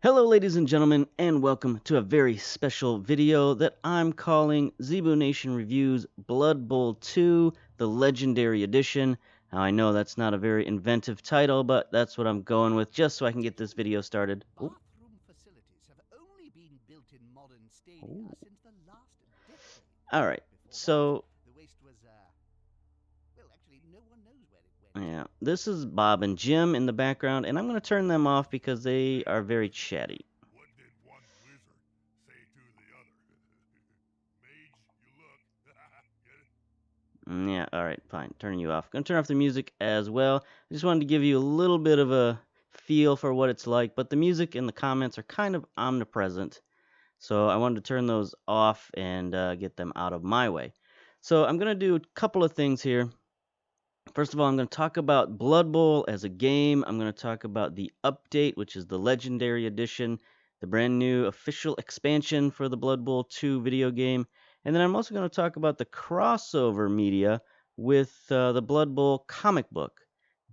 Hello ladies and gentlemen, and welcome to a very special video that I'm calling Zebu Nation Reviews Blood Bowl 2, the Legendary Edition. Now I know that's not a very inventive title, but that's what I'm going with just so I can get this video started. Bathroom facilities have only been built in modern stadia Ooh. since the last decade. Alright, Before so that, the waste was, well, actually, no one knows where it went. yeah, this is Bob and Jim in the background, and I'm going to turn them off because they are very chatty. What did one wizard say to the other? Mage, you look. Get it? Yeah, alright, fine. Turning you off. Gonna turn off the music as well. I just wanted to give you a little bit of a feel for what it's like, but the music and the comments are kind of omnipresent. So I wanted to turn those off and get them out of my way. So I'm gonna do a couple of things here. First of all, I'm going to talk about Blood Bowl as a game. I'm going to talk about the update, which is the Legendary Edition, the brand new official expansion for the Blood Bowl 2 video game. And then I'm also going to talk about the crossover media with the Blood Bowl comic book.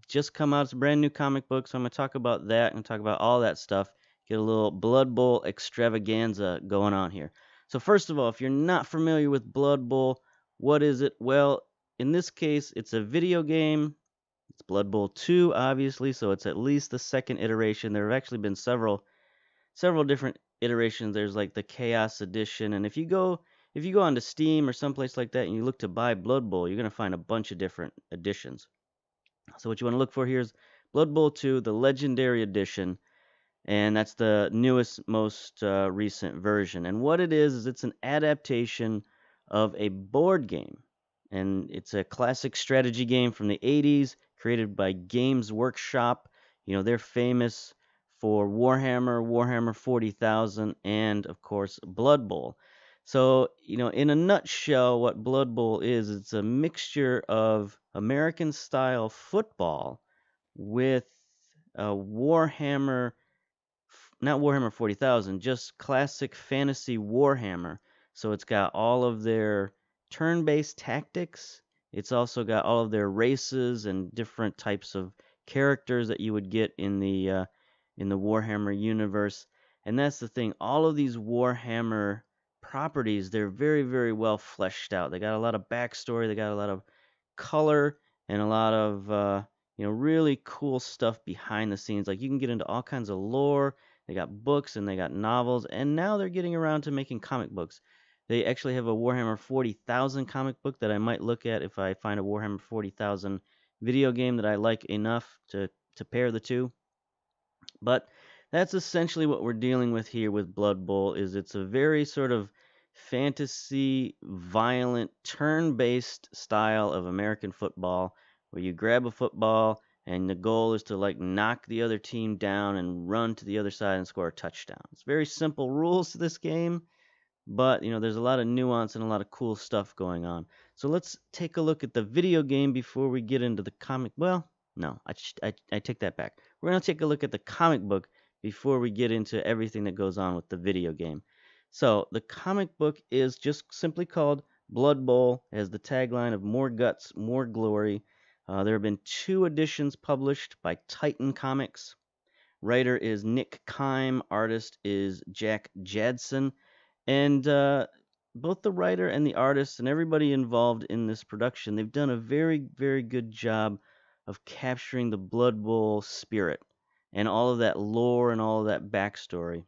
Just come out, it's a brand new comic book, so I'm going to talk about that and talk about all that stuff. Get a little Blood Bowl extravaganza going on here. So first of all, if you're not familiar with Blood Bowl, what is it? Well, in this case, it's a video game. It's Blood Bowl 2, obviously, so it's at least the second iteration. There have actually been several different iterations. There's like the Chaos Edition, and if you go onto Steam or someplace like that and you look to buy Blood Bowl, you're gonna find a bunch of different editions. So what you want to look for here is Blood Bowl 2, the Legendary Edition, and that's the newest, most recent version. And what it is it's an adaptation of a board game, and it's a classic strategy game from the 80s, created by Games Workshop. You know, they're famous for Warhammer 40,000, and of course Blood Bowl. So, you know, in a nutshell, what Blood Bowl is, it's a mixture of American style football with Warhammer, not Warhammer 40,000, just classic fantasy Warhammer. So it's got all of their turn-based tactics. It's also got all of their races and different types of characters that you would get in the Warhammer universe. And that's the thing. All of these Warhammer properties, they're very, very well fleshed out. They got a lot of backstory. They got a lot of color and a lot of really cool stuff behind the scenes. Like you can get into all kinds of lore. They got books and they got novels, and now they're getting around to making comic books. They actually have a Warhammer 40,000 comic book that I might look at if I find a Warhammer 40,000 video game that I like enough to pair the two. But that's essentially what we're dealing with here with Blood Bowl. Is it's a very sort of fantasy, violent, turn-based style of American football where you grab a football and the goal is to like knock the other team down and run to the other side and score a touchdown. It's very simple rules to this game, but you know there's a lot of nuance and a lot of cool stuff going on. So let's take a look at the video game before we get into the comic. Well, no, I take that back. We're going to take a look at the comic book before we get into everything that goes on with the video game. So the comic book is just simply called Blood Bowl. It has the tagline of more guts, more glory. There have been 2 editions published by Titan Comics. Writer is Nick Kime. Artist is Jack Jadson. And both the writer and the artist and everybody involved in this production, they've done a very, very good job of capturing the Blood Bowl spirit and all of that lore and all of that backstory.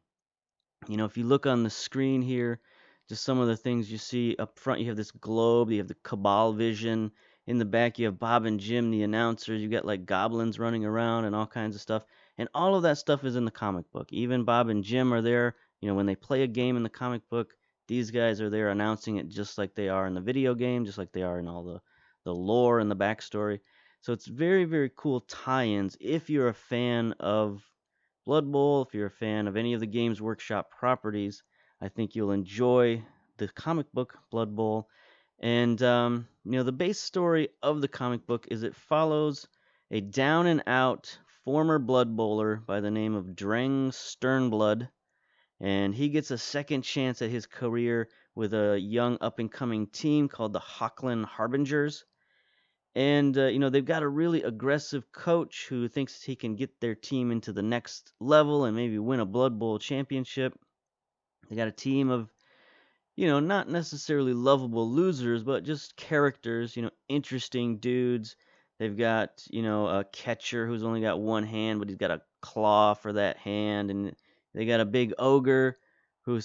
You know, if you look on the screen here, just some of the things you see up front, you have this globe, you have the Cabal vision. In the back, you have Bob and Jim, the announcers. You got like goblins running around and all kinds of stuff. And all of that stuff is in the comic book. Even Bob and Jim are there. You know, when they play a game in the comic book, these guys are there announcing it just like they are in the video game, just like they are in all the lore and the backstory. So it's very, very cool tie-ins if you're a fan of Blood Bowl, if you're a fan of any of the Games Workshop properties. I think you'll enjoy the comic book Blood Bowl. And the base story of the comic book is it follows a down and out former Blood Bowler by the name of Dreng Sternblood, and he gets a second chance at his career with a young up and coming team called the Hochland Harbingers. And they've got a really aggressive coach who thinks he can get their team into the next level and maybe win a Blood Bowl championship. They got a team of not necessarily lovable losers, but just characters, interesting dudes. They've got, a catcher who's only got one hand, but he's got a claw for that hand. And they got a big ogre who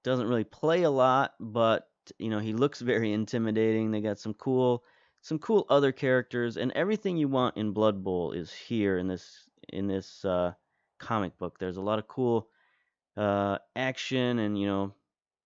doesn't really play a lot, but, he looks very intimidating. They got some cool other characters, and everything you want in Blood Bowl is here in this comic book. There's a lot of cool action and,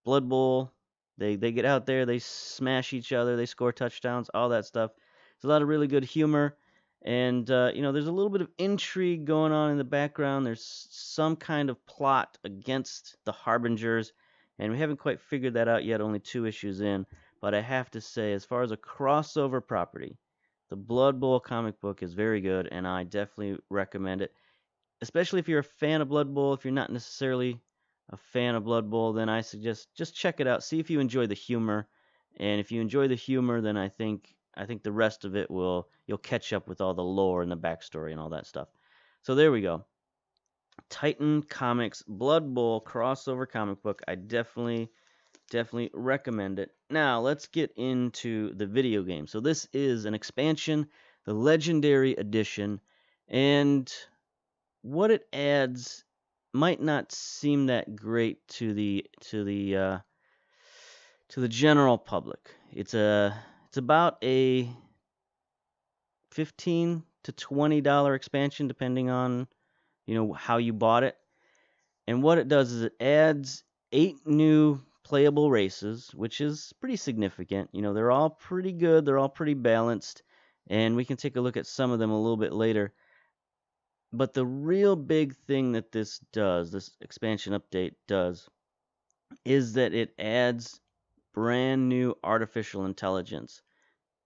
Blood Bowl. They get out there, they smash each other, they score touchdowns, all that stuff. There's a lot of really good humor, and there's a little bit of intrigue going on in the background. There's some kind of plot against the Harbingers, and we haven't quite figured that out yet. Only 2 issues in, but I have to say, as far as a crossover property, the Blood Bowl comic book is very good, and I definitely recommend it. Especially if you're a fan of Blood Bowl. If you're not necessarily a fan of Blood Bowl, then I suggest just check it out. See if you enjoy the humor, and if you enjoy the humor, then I think the rest of it you'll catch up with all the lore and the backstory and all that stuff. So there we go. Titan Comics Blood Bowl crossover comic book. I definitely recommend it. Now let's get into the video game. So this is an expansion, the Legendary Edition, and what it adds might not seem that great to the general public. It's about a $15 to $20 expansion, depending on how you bought it. And what it does is it adds 8 new playable races, which is pretty significant. They're all pretty good, they're all pretty balanced, and we can take a look at some of them a little bit later. But the real big thing that this expansion update does, is that it adds brand new artificial intelligence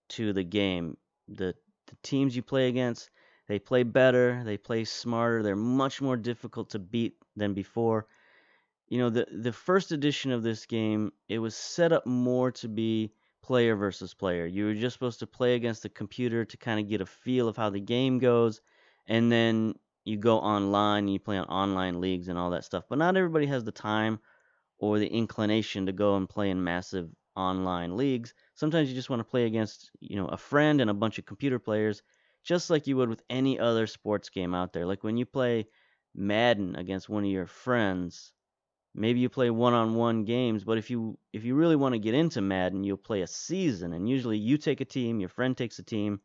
to the game. The teams you play against, they play better, they play smarter, they're much more difficult to beat than before. The first edition of this game, it was set up more to be player versus player. You were just supposed to play against the computer to kind of get a feel of how the game goes, and then you go online and you play on online leagues and all that stuff. But not everybody has the time or the inclination to go and play in massive online leagues. Sometimes you just want to play against, a friend and a bunch of computer players, just like you would with any other sports game out there. Like when you play Madden against one of your friends, maybe you play one-on-one games, but if you really want to get into Madden, you'll play a season, and usually you take a team, your friend takes a team,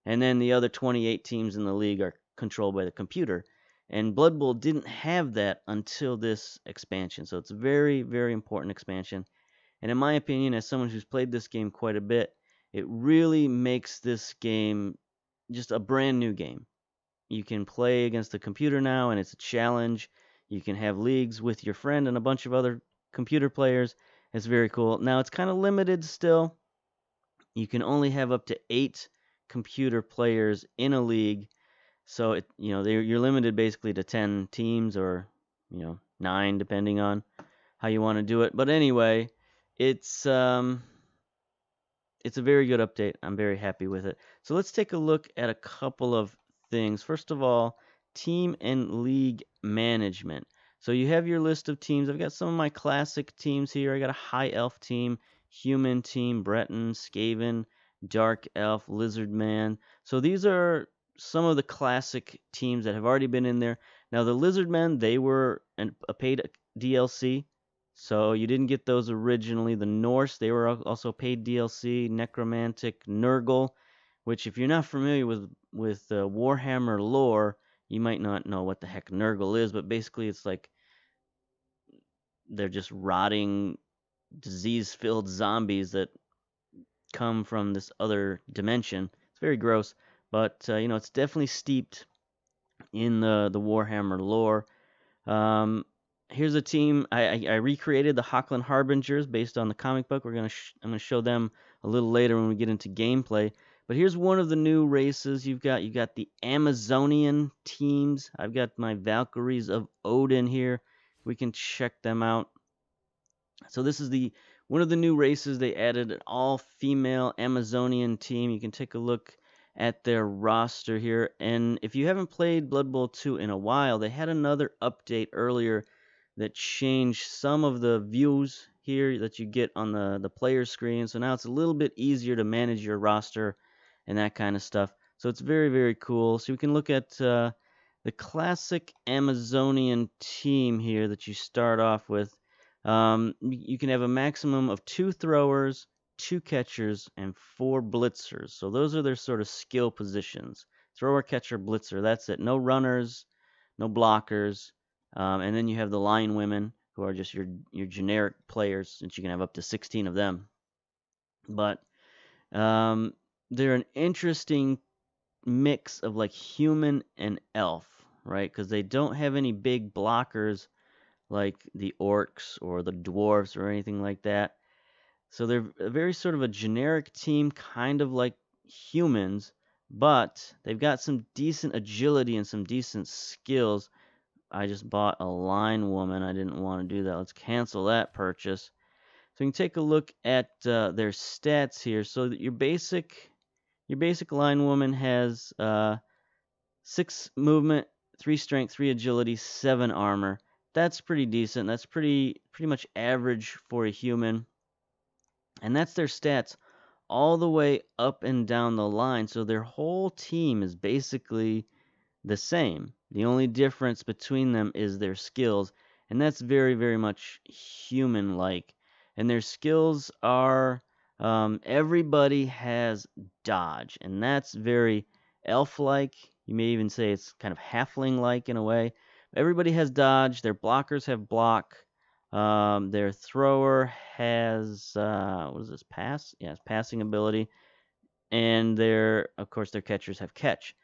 and then the other 28 teams in the league are controlled by the computer. And Blood Bowl didn't have that until this expansion, so it's a very, very important expansion. And in my opinion, as someone who's played this game quite a bit, it really makes this game just a brand new game. You can play against the computer now, and it's a challenge. You can have leagues with your friend and a bunch of other computer players. It's very cool. Now, it's kind of limited still. You can only have up to 8 computer players in a league. So you're limited basically to 10 teams, or 9 depending on how you want to do it. But anyway, it's a very good update. I'm very happy with it. So let's take a look at a couple of things. First of all, team and league management. So you have your list of teams. I've got some of my classic teams here. I got a High Elf team, Human team, Breton, Skaven, Dark Elf, Lizard Man. So these are some of the classic teams that have already been in there. Now the Lizard Men, they were a paid DLC, so you didn't get those originally. The Norse, they were also paid DLC. Necromantic, Nurgle, which if you're not familiar with Warhammer lore, you might not know what the heck Nurgle is, but basically it's like they're just rotting, disease-filled zombies that come from this other dimension. It's very gross, but it's definitely steeped in the Warhammer lore. Here's a team. I recreated the Hochland Harbingers based on the comic book. I'm gonna show them a little later when we get into gameplay. But here's one of the new races. You've got the Amazonian teams. I've got my Valkyries of Odin here. We can check them out. So this is One of the new races, they added an all-female Amazonian team. You can take a look at their roster here. And if you haven't played Blood Bowl 2 in a while, they had another update earlier that changed some of the views here that you get on the player screen. So now it's a little bit easier to manage your roster and that kind of stuff. So it's very, very cool. So we can look at the classic Amazonian team here that you start off with. You can have a maximum of 2 throwers, 2 catchers, and 4 blitzers. So those are their sort of skill positions. Thrower, catcher, blitzer. That's it. No runners, no blockers. And then you have the line women, who are just your generic players, since you can have up to 16 of them. But they're an interesting mix of like human and elf, right? Because they don't have any big blockers like the orcs or the dwarves or anything like that. So they're a very sort of a generic team, kind of like humans, but they've got some decent agility and some decent skills. I just bought a line woman. I didn't want to do that. Let's cancel that purchase. So you can take a look at their stats here. So that your basic line woman has 6 movement, 3 strength, 3 agility, 7 armor. That's pretty decent. That's pretty much average for a human. And that's their stats all the way up and down the line. So their whole team is basically the same. The only difference between them is their skills, and that's very, very much human-like. And their skills are everybody has dodge, and that's very elf-like. You may even say it's kind of halfling-like in a way. Everybody has dodge. Their blockers have block. Their thrower has what is this? Pass? Yes, passing ability. And of course, their catchers have catch.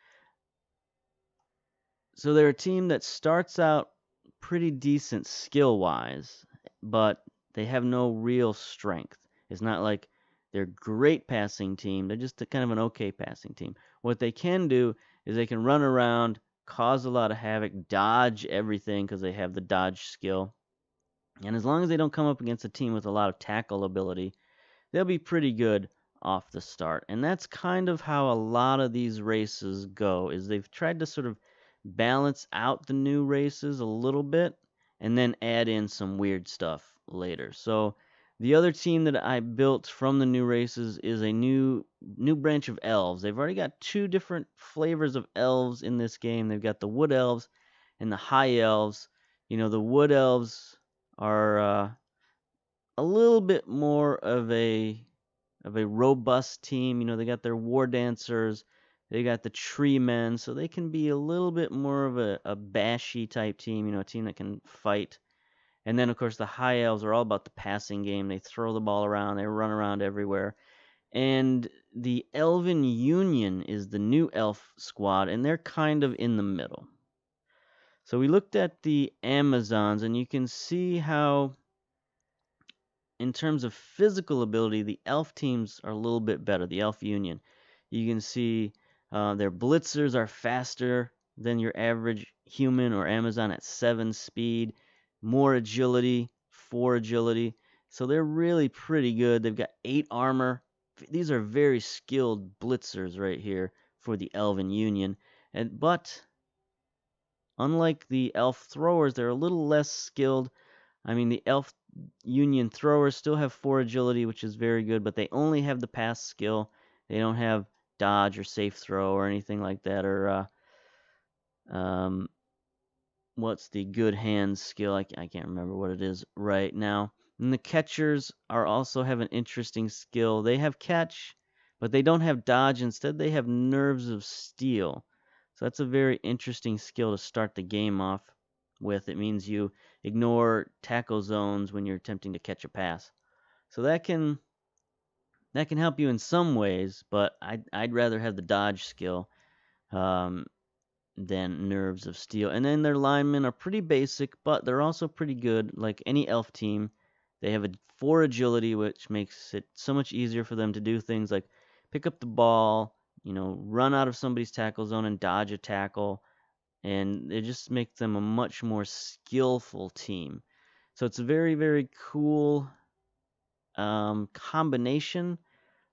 So they're a team that starts out pretty decent skill-wise, but they have no real strength. It's not like they're a great passing team. They're just kind of an okay passing team. What they can do is they can run around, cause a lot of havoc, dodge everything because they have the dodge skill. And as long as they don't come up against a team with a lot of tackle ability, they'll be pretty good off the start. And that's kind of how a lot of these races go, is they've tried to sort of balance out the new races a little bit and then add in some weird stuff later. So the other team that I built from the new races is a new branch of elves. They've already got 2 different flavors of elves in this game. They've got the wood elves and the high elves. You know, the wood elves are a little bit more of a robust team. You know, they got their war dancers, they got the tree men, so they can be a little bit more of a bashy type team, you know, a team that can fight. And then, of course, the high elves are all about the passing game. They throw the ball around, they run around everywhere. And the Elven Union is the new elf squad, and they're kind of in the middle. So we looked at the Amazons, and you can see how, in terms of physical ability, the elf teams are a little bit better, the Elf Union. You can see their blitzers are faster than your average human or Amazon at 7 speed, more agility, 4 agility. So they're really pretty good. They've got 8 armor. These are very skilled blitzers right here for the Elven Union. But unlike the elf throwers, they're a little less skilled. I mean, the Elf Union throwers still have 4 agility, which is very good, but they only have the pass skill. They don't have dodge or safe throw or anything like that, or what's the good hands skill? I can't remember what it is right now. And the catchers also have an interesting skill. They have catch, but they don't have dodge. Instead, they have nerves of steel. So that's a very interesting skill to start the game off with. It means you ignore tackle zones when you're attempting to catch a pass. So that can help you in some ways, but I'd rather have the dodge skill than nerves of steel. And then their linemen are pretty basic, but they're also pretty good. Like any elf team, they have a 4 agility, which makes it so much easier for them to do things like pick up the ball, you know, run out of somebody's tackle zone and dodge a tackle. And it just makes them a much more skillful team. So it's a very, very cool combination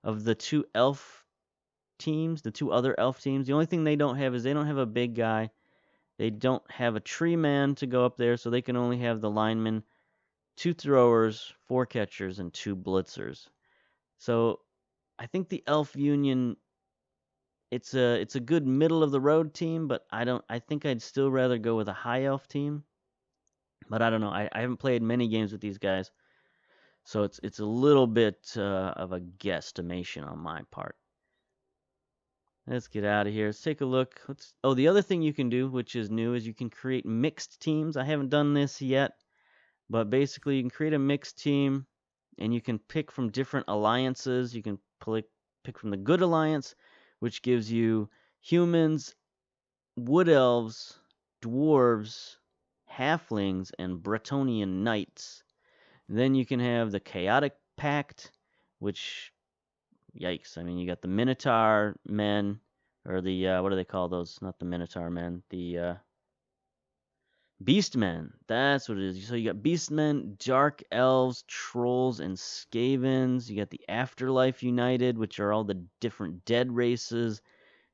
of the two elf teams, the two other elf teams. The only thing they don't have is they don't have a big guy. They don't have a tree man to go up there, so they can only have the linemen, 2 throwers, 4 catchers, and 2 blitzers. So I think the Elf Union, it's a good middle of the road team, but I think I'd still rather go with a high elf team. But I don't know. I haven't played many games with these guys, so it's a little bit of a guesstimation on my part. Let's get out of here. Let's take a look. The other thing you can do, which is new, is you can create mixed teams. I haven't done this yet, but basically you can create a mixed team, and you can pick from different alliances. You can pick from the Good Alliance, which gives you humans, wood elves, dwarves, halflings, and Bretonnian knights. Then you can have the Chaotic Pact, which, yikes, I mean, you got the Minotaur men, or the, what do they call those? Not the Minotaur men, the Beastmen. That's what it is. So you got Beastmen, Dark Elves, Trolls, and Skavens. You got the Afterlife United, which are all the different dead races,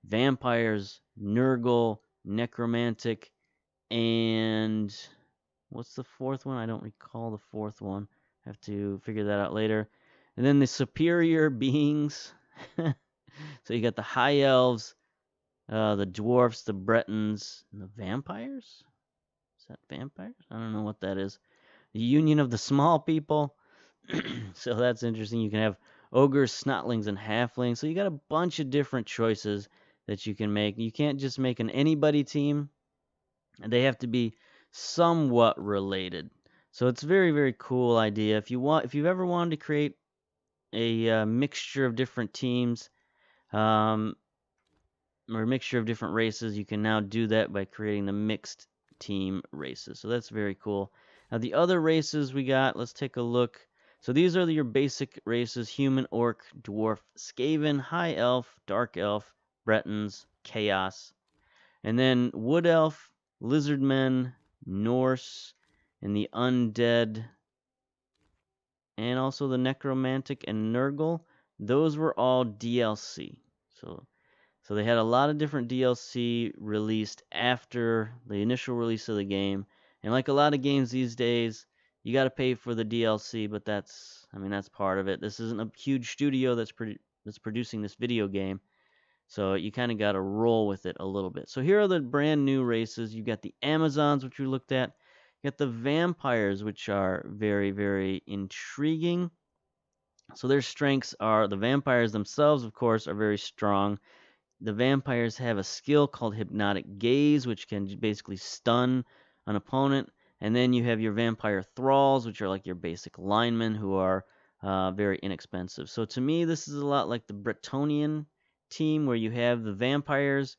vampires, Nurgle, Necromantic, and what's the fourth one? I don't recall the fourth one. I have to figure that out later. And then the superior beings. So you got the high elves, the dwarfs, the Bretons, and the vampires? Is that vampires? I don't know what that is. The Union of the Small People. So that's interesting. You can have ogres, snotlings, and halflings. So you got a bunch of different choices that you can make. You can't just make an anybody team. They have to be somewhat related. So it's a very, very cool idea. If you've ever wanted to create a mixture of different teams, or a mixture of different races, you can now do that by creating the mixed team races. So that's very cool. Now the other races we got, let's take a look. So these are your basic races: human, orc, dwarf, skaven, high elf, dark elf, Bretons, chaos. And then wood elf, lizardmen, Norse, and the undead, and also the necromantic and Nurgle. Those were all DLC. So they had a lot of different DLC released after the initial release of the game. And like a lot of games these days, you got to pay for the DLC, but that's part of it. This isn't a huge studio that's producing this video game. So you kind of got to roll with it a little bit. So here are the brand new races. You got the Amazons, which we looked at. You got the vampires, which are very, very intriguing. So their strengths are, the vampires themselves, of course, are very strong. The vampires have a skill called Hypnotic Gaze, which can basically stun an opponent. And then you have your vampire thralls, which are like your basic linemen, who are very inexpensive. So to me, this is a lot like the Bretonnian team, where you have the vampires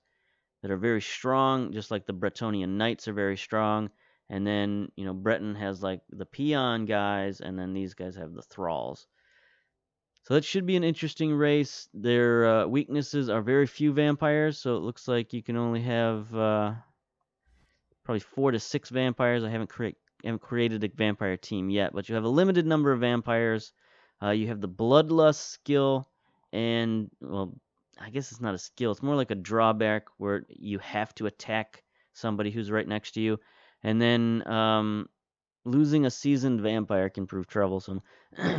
that are very strong, just like the Bretonnian knights are very strong. And then, Breton has like the peon guys, and then these guys have the thralls. So that should be an interesting race. Their weaknesses are very few vampires, so it looks like you can only have probably 4 to 6 vampires. I haven't created a vampire team yet, but you have a limited number of vampires. You have the Bloodlust skill, and, well, I guess it's not a skill. It's more like a drawback where you have to attack somebody who's right next to you. And then losing a seasoned vampire can prove troublesome.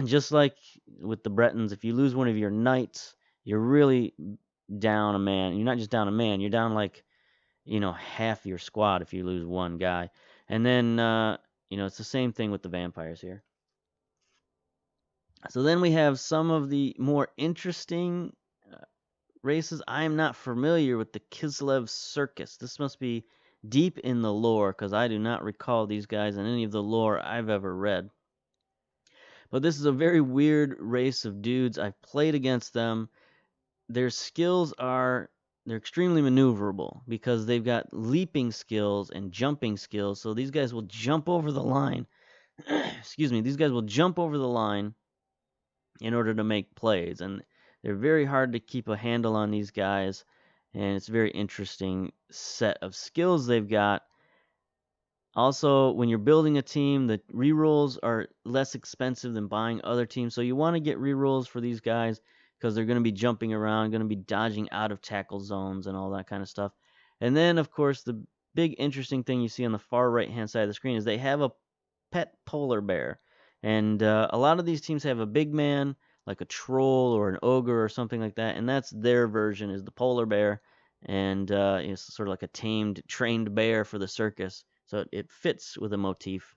Just like with the Bretons, if you lose one of your knights, you're really down a man. You're not just down a man, you're down like, half your squad if you lose one guy. And then, it's the same thing with the vampires here. So then we have some of the more interesting races. I am not familiar with the Kislev Circus. This must be deep in the lore, because I do not recall these guys in any of the lore I've ever read. But this is a very weird race of dudes. I've played against them. Their skills they're extremely maneuverable, because they've got leaping skills and jumping skills. So these guys will jump over the line. Excuse me. These guys will jump over the line in order to make plays. And they're very hard to keep a handle on these guys. And it's a very interesting set of skills they've got. Also, when you're building a team, the rerolls are less expensive than buying other teams. So you want to get rerolls for these guys because they're going to be jumping around, going to be dodging out of tackle zones and all that kind of stuff. And then, of course, the big interesting thing you see on the far right-hand side of the screen is they have a pet polar bear. And a lot of these teams have a big man, like a troll or an ogre or something like that. And that's their version, is the polar bear. And it's sort of like a tamed, trained bear for the circus. So it fits with a motif.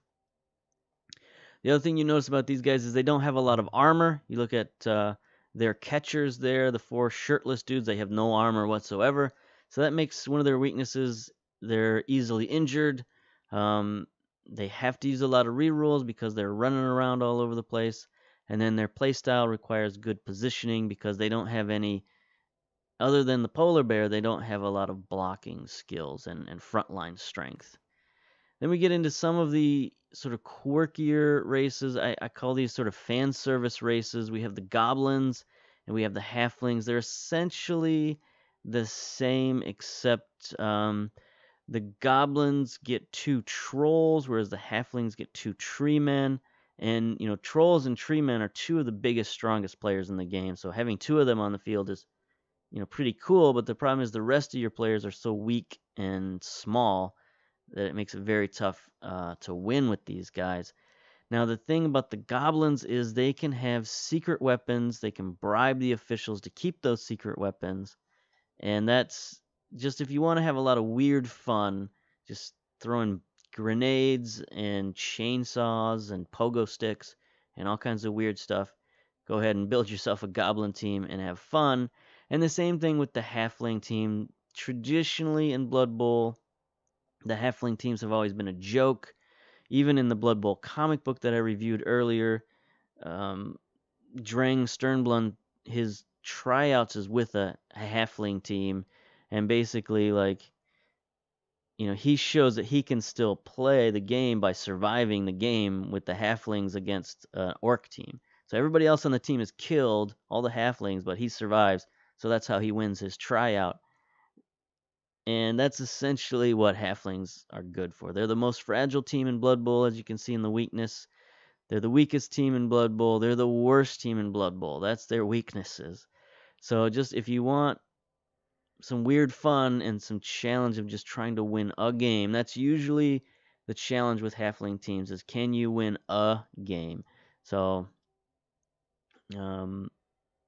The other thing you notice about these guys is they don't have a lot of armor. You look at their catchers there, the 4 shirtless dudes, they have no armor whatsoever. So that makes one of their weaknesses, they're easily injured. They have to use a lot of rerolls because they're running around all over the place. And then their playstyle requires good positioning because they don't have any, other than the polar bear, they don't have a lot of blocking skills and frontline strength. Then we get into some of the sort of quirkier races. I call these sort of fan service races. We have the goblins and we have the halflings. They're essentially the same, except the goblins get 2 trolls, whereas the halflings get 2 tree men. And, trolls and tree men are 2 of the biggest, strongest players in the game. So having 2 of them on the field is, pretty cool. But the problem is the rest of your players are so weak and small that it makes it very tough to win with these guys. Now, the thing about the goblins is they can have secret weapons. They can bribe the officials to keep those secret weapons. And that's just, if you want to have a lot of weird fun, just throwing grenades and chainsaws and pogo sticks and all kinds of weird stuff, go ahead and build yourself a goblin team and have fun. And the same thing with the halfling team. Traditionally in Blood Bowl, the halfling teams have always been a joke. Even in the Blood Bowl comic book that I reviewed earlier, Drang Sternblund, his tryouts is with a halfling team, and basically, he shows that he can still play the game by surviving the game with the halflings against an orc team. So everybody else on the team is killed, all the halflings, but he survives. So that's how he wins his tryout. And that's essentially what halflings are good for. They're the most fragile team in Blood Bowl, as you can see in the weakness. They're the weakest team in Blood Bowl. They're the worst team in Blood Bowl. That's their weaknesses. So just if you want some weird fun and some challenge of just trying to win a game, that's usually the challenge with halfling teams, is can you win a game? So, I don't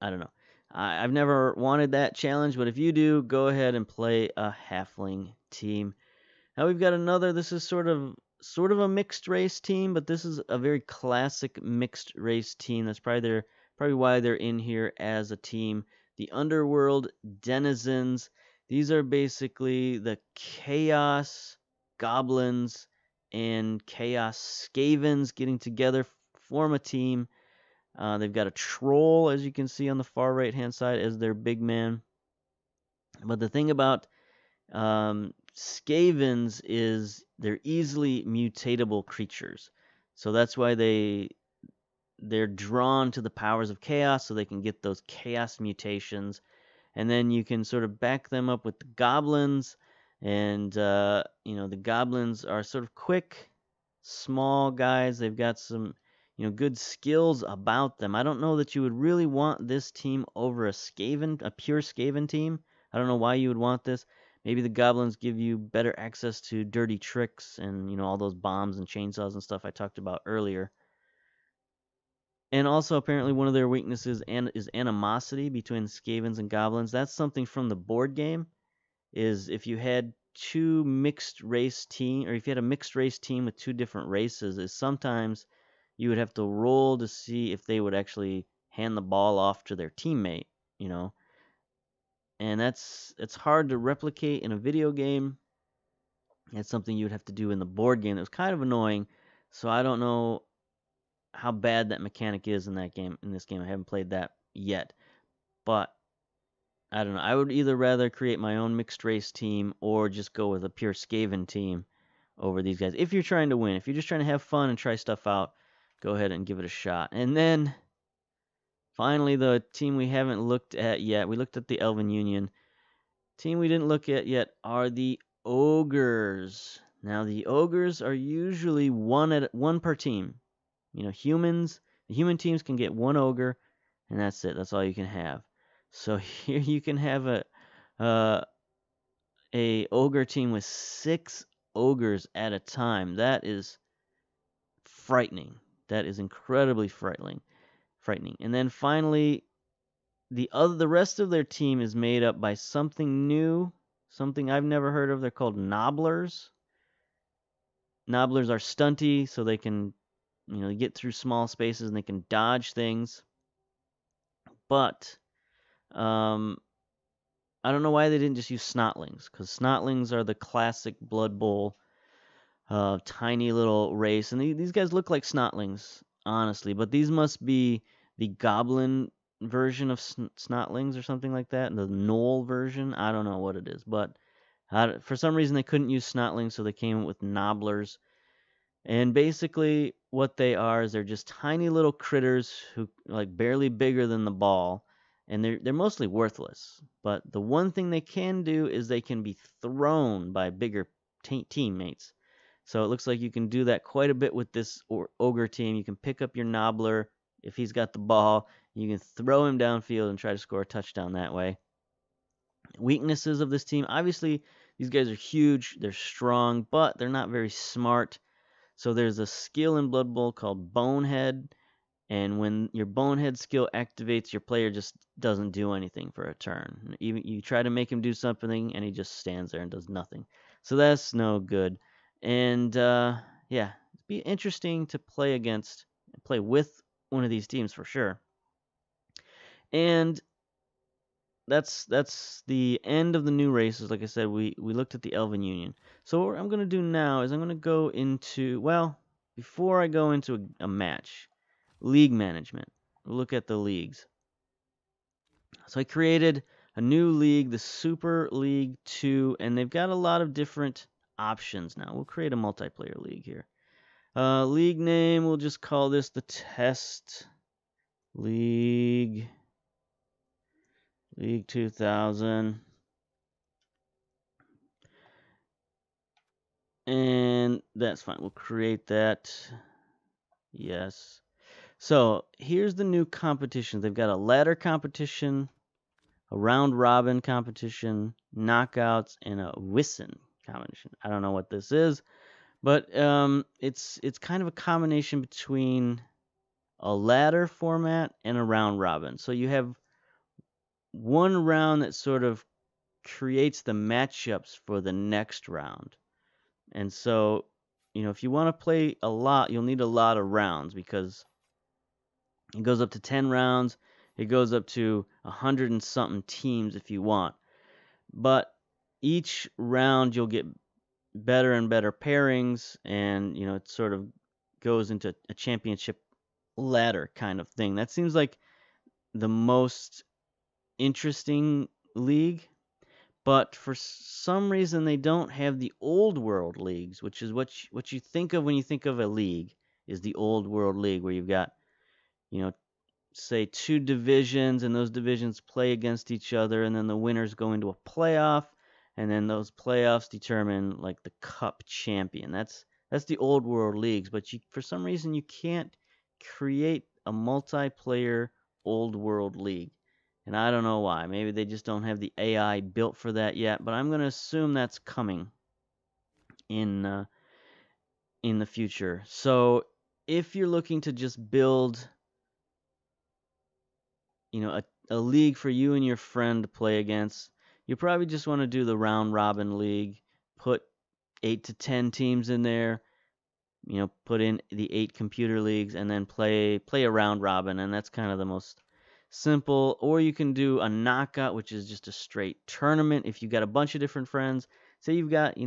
know. I've never wanted that challenge, but if you do, go ahead and play a halfling team. Now we've got another. This is sort of a mixed race team, but this is a very classic mixed race team. That's probably why they're in here as a team. The Underworld Denizens. These are basically the Chaos Goblins and Chaos Skavens getting together, form a team. They've got a troll, as you can see on the far right-hand side, as their big man. But the thing about Skavens is they're easily mutatable creatures. So that's why they're drawn to the powers of chaos, so they can get those chaos mutations. And then you can sort of back them up with the goblins. And, the goblins are sort of quick, small guys. They've got some good skills about them. I don't know that you would really want this team over a pure Skaven team. I don't know why you would want this. Maybe the goblins give you better access to dirty tricks and, all those bombs and chainsaws and stuff I talked about earlier. And also, apparently, one of their weaknesses is animosity between Skavens and goblins. That's something from the board game, is if you had if you had a mixed race team with 2 different races, is sometimes you would have to roll to see if they would actually hand the ball off to their teammate, And it's hard to replicate in a video game. It's something you would have to do in the board game. It was kind of annoying, so I don't know how bad that mechanic is in this game. I haven't played that yet. But I don't know. I would either rather create my own mixed race team or just go with a pure Skaven team over these guys. If you're trying to win, if you're just trying to have fun and try stuff out, go ahead and give it a shot. And then, finally, the team we haven't looked at yet. We looked at the Elven Union. Team we didn't look at yet are the Ogres. Now the ogres are usually one per team. Humans, the human teams can get one ogre, and that's it. That's all you can have. So here you can have uh, a ogre team with 6 ogres at a time. That is frightening. That is incredibly frightening. And then finally, the rest of their team is made up by something new, something I've never heard of. They're called nobblers. Nobblers are stunty, so they can get through small spaces and they can dodge things. But I don't know why they didn't just use snotlings, because snotlings are the classic Blood Bowl tiny little race, and these guys look like snotlings, honestly, but these must be the goblin version of snotlings or something like that, the gnoll version. I don't know what it is, but for some reason they couldn't use snotlings, so they came up with nobblers. And basically what they are is they're just tiny little critters who like barely bigger than the ball, and they're mostly worthless. But the one thing they can do is they can be thrown by bigger teammates. So it looks like you can do that quite a bit with this ogre team. You can pick up your nobbler if he's got the ball. You can throw him downfield and try to score a touchdown that way. Weaknesses of this team, obviously these guys are huge, they're strong, but they're not very smart. So there's a skill in Blood Bowl called Bonehead, and when your Bonehead skill activates, your player just doesn't do anything for a turn. Even you try to make him do something, and he just stands there and does nothing. So that's no good. And yeah, it'd be interesting to play with one of these teams for sure. And that's the end of the new races. Like I said, we looked at the Elven Union. So what I'm going to do now is I'm going to go into, well, before I go into a match, league management. We'll look at the leagues. So I created a new league, the Super League 2, and they've got a lot of different options now. We'll create a multiplayer league here. League name, we'll just call this the Test League 2000. And that's fine. We'll create that. Yes. So here's the new competitions. They've got a ladder competition, a round robin competition, knockouts, and a Wissen competition. I don't know what this is, but it's kind of a combination between a ladder format and a round robin. So you have one round that sort of creates the matchups for the next round. And so, if you want to play a lot, you'll need a lot of rounds, because it goes up to 10 rounds. It goes up to 100 and something teams if you want. But each round you'll get better and better pairings, and it sort of goes into a championship ladder kind of thing. That seems like the most interesting league. But for some reason they don't have the old world leagues, which is what you think of when you think of a league, is the old world league, where you've got, say 2 divisions, and those divisions play against each other, and then the winners go into a playoff, and then those playoffs determine like the cup champion. That's the old world leagues, but for some reason you can't create a multiplayer old world league. And I don't know why. Maybe they just don't have the AI built for that yet, but I'm going to assume that's coming in the future. So if you're looking to just build a league for you and your friend to play against, you probably just want to do the round robin league, put 8 to 10 teams in there, put in the 8 computer leagues, and then play a round robin, and that's kind of the most simple. Or you can do a knockout, which is just a straight tournament. If you've got a bunch of different friends, say you've got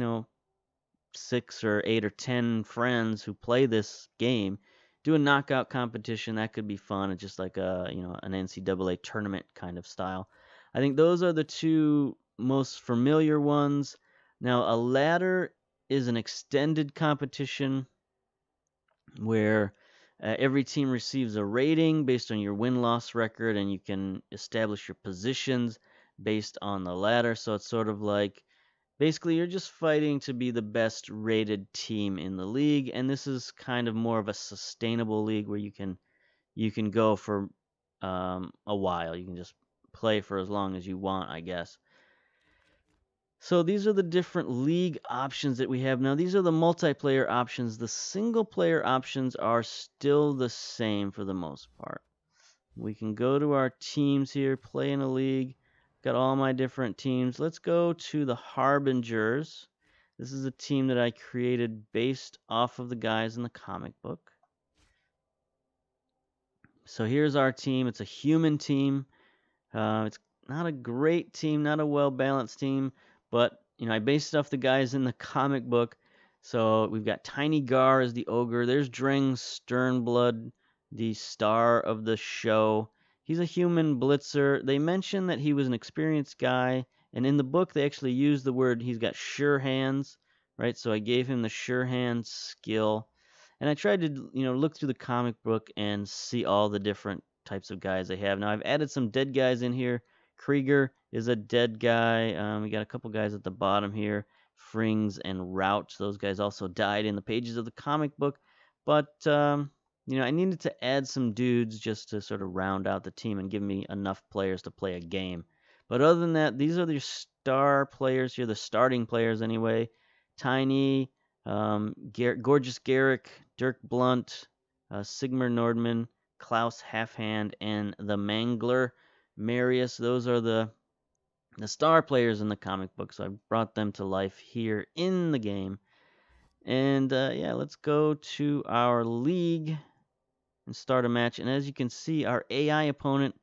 6 or 8 or 10 friends who play this game, do a knockout competition. That could be fun. It's just like an NCAA tournament kind of style. I think those are the 2 most familiar ones. Now a ladder is an extended competition where every team receives a rating based on your win-loss record, and you can establish your positions based on the ladder. So it's sort of like basically you're just fighting to be the best rated team in the league, and this is kind of more of a sustainable league where you can go for a while. You can just play for as long as you want, I guess. So these are the different league options that we have now. These are the multiplayer options. The single player options are still the same for the most part. We can go to our teams here, play in a league. Got all my different teams. Let's go to the Harbingers. This is a team that I created based off of the guys in the comic book. So here's our team. It's a human team. It's not a great team, not a well-balanced team, but I based it off the guys in the comic book. So we've got Tiny Gar as the ogre. There's Dreng Sternblood, the star of the show. He's a human blitzer. They mentioned that he was an experienced guy, and in the book they actually use the word he's got sure hands, right? So I gave him the sure hand skill. And I tried to, look through the comic book and see all the different types of guys they have. Now I've added some dead guys in here. Krieger is a dead guy. We got a couple guys at the bottom here. Frings and Rout. Those guys also died in the pages of the comic book. But, I needed to add some dudes just to sort of round out the team and give me enough players to play a game. But other than that, these are the star players here, the starting players anyway. Tiny, Gorgeous Garrick, Dirk Blunt, Sigmar Nordman, Klaus Halfhand, and the Mangler Marius. Those are the star players in the comic book, so I brought them to life here in the game. And yeah, let's go to our league and start a match. And as you can see, our AI opponent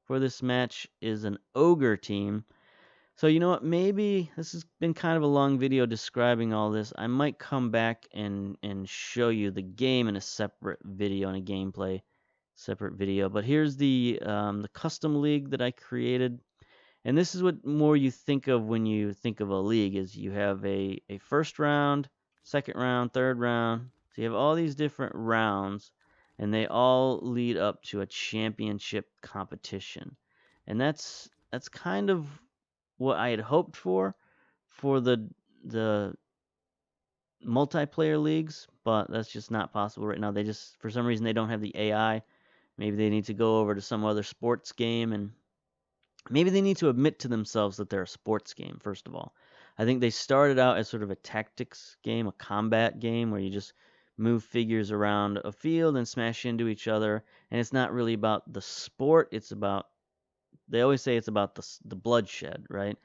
for this match is an ogre team. So you know what, maybe this has been kind of a long video describing all this. I might come back and show you the game in a separate video, and a gameplay separate video. But here's the custom league that I created. And this is what more you think of when you think of a league, is you have a first round, second round, third round. So you have all these different rounds, and they all lead up to a championship competition. And that's kind of what I had hoped for the multiplayer leagues, but that's just not possible right now. They just, for some reason, they don't have the AI. Maybe they need to go over to some other sports game, and maybe they need to admit to themselves that they're a sports game, first of all. I think they started out as sort of a tactics game, a combat game, where you just move figures around a field and smash into each other, and it's not really about the sport. It's about, they always say it's about the bloodshed, right?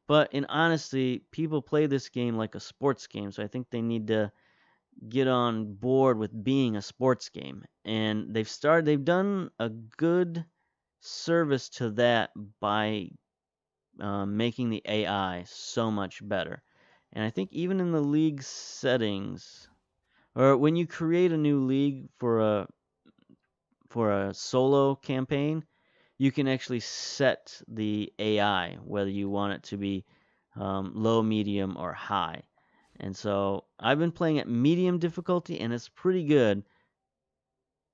But in honesty, people play this game like a sports game, so I think they need to get on board with being a sports game. And they've done a good service to that by making the AI so much better. And I think even in the league settings, or when you create a new league for a solo campaign, you can actually set the AI, whether you want it to be low, medium, or high. And so I've been playing at medium difficulty, and it's pretty good.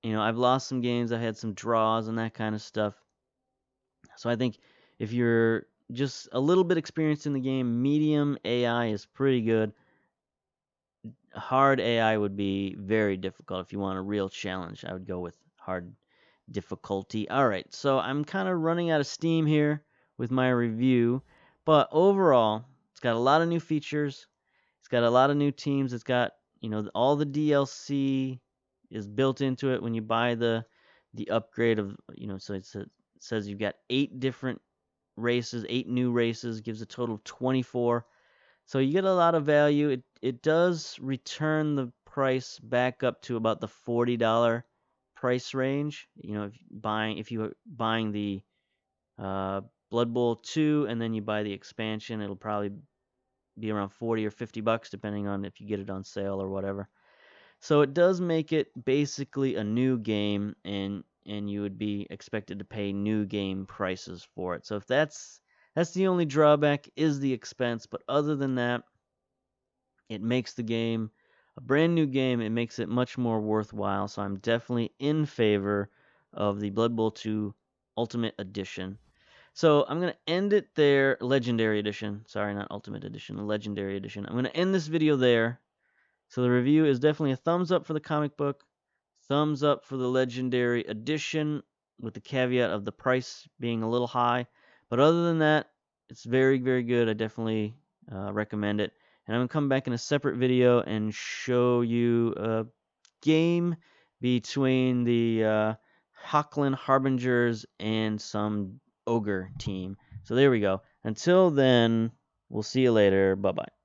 I've lost some games, I've had some draws and that kind of stuff. So I think if you're just a little bit experienced in the game, medium AI is pretty good. Hard AI would be very difficult. If you want a real challenge, I would go with hard difficulty. Alright, so I'm kind of running out of steam here with my review, but overall, it's got a lot of new features. It's got a lot of new teams. It's got, all the DLC is built into it when you buy the upgrade of, so it says you've got 8 different races, 8 new races, gives a total of 24. So you get a lot of value. It does return the price back up to about the $40 price range. If you are buying the Blood Bowl 2 and then you buy the expansion, it'll probably be around 40 or 50 bucks depending on if you get it on sale or whatever. So it does make it basically a new game, and you would be expected to pay new game prices for it. So if that's the only drawback, is the expense, but other than that, it makes the game a brand new game. It makes it much more worthwhile. So I'm definitely in favor of the Blood Bowl 2 Ultimate Edition. So I'm going to end it there. Legendary Edition. Sorry, not Ultimate Edition. Legendary Edition. I'm going to end this video there. So the review is definitely a thumbs up for the comic book. Thumbs up for the Legendary Edition, with the caveat of the price being a little high. But other than that, it's very, very good. I definitely recommend it. And I'm going to come back in a separate video and show you a game between the Hockland Harbingers and some ogre team. So there we go. Until then, we'll see you later. Bye-bye.